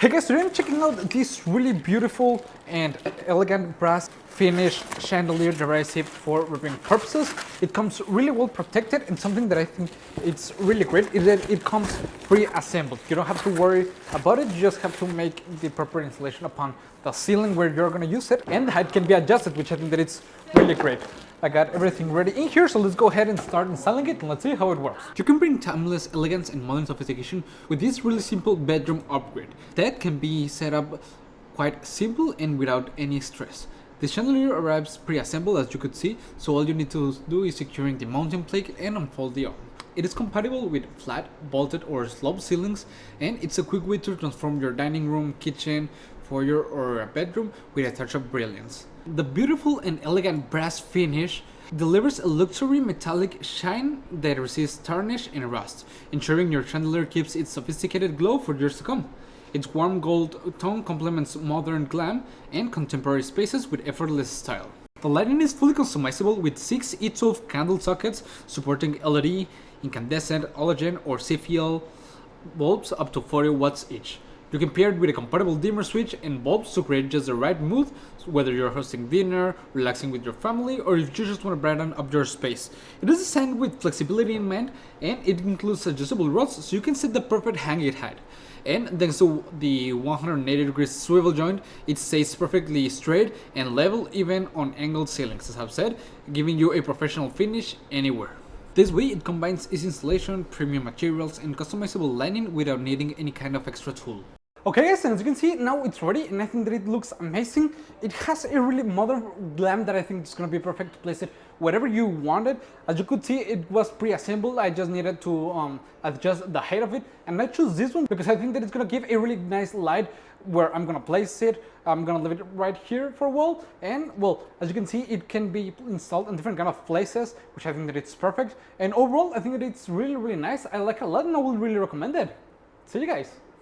Hey guys, today I'm checking out this really beautiful and elegant brass finish chandelier that I received for ribbon purposes. It comes really well protected, and something that I think it's really great is that it comes pre-assembled. You don't have to worry about it, you just have to make the proper installation upon the ceiling where you're gonna use it, and the height can be adjusted, which I think that it's really great. I got everything ready in here, so let's go ahead and start installing it and let's see how it works. You can bring timeless elegance and modern sophistication with this really simple bedroom upgrade that can be set up quite simple and without any stress. The chandelier arrives pre-assembled, as you could see, so all you need to do is securing the mounting plate and unfold the arm. It is compatible with flat, bolted or sloped ceilings, and it's a quick way to transform your dining room, kitchen, foyer or a bedroom with a touch of brilliance. The beautiful and elegant brass finish delivers a luxury metallic shine that resists tarnish and rust, ensuring your chandelier keeps its sophisticated glow for years to come. Its warm gold tone complements modern glam and contemporary spaces with effortless style. The lighting is fully customizable with 6 E12 candle sockets supporting LED, incandescent, halogen or CFL bulbs up to 40 watts each. You can pair it with a compatible dimmer switch and bulbs to create just the right mood, whether you're hosting dinner, relaxing with your family, or if you just want to brighten up your space. It is designed with flexibility in mind, and it includes adjustable rods so you can set the perfect hanging height. And thanks to the 180 degrees swivel joint, it stays perfectly straight and level even on angled ceilings, as I've said, giving you a professional finish anywhere. This way, it combines easy installation, premium materials, and customizable lighting without needing any kind of extra tool. Okay guys, and as you can see, now it's ready and I think that it looks amazing. It has a really modern glam that I think is going to be perfect to place it wherever you want it. As you could see, it was pre-assembled. I just needed to adjust the height of it, and I choose this one because I think that it's going to give a really nice light where I'm going to place it. I'm going to leave it right here for a while, and well, as you can see, it can be installed in different kind of places, which I think that it's perfect. And overall, I think that it's really nice. I like it a lot and I will really recommend it. See you guys.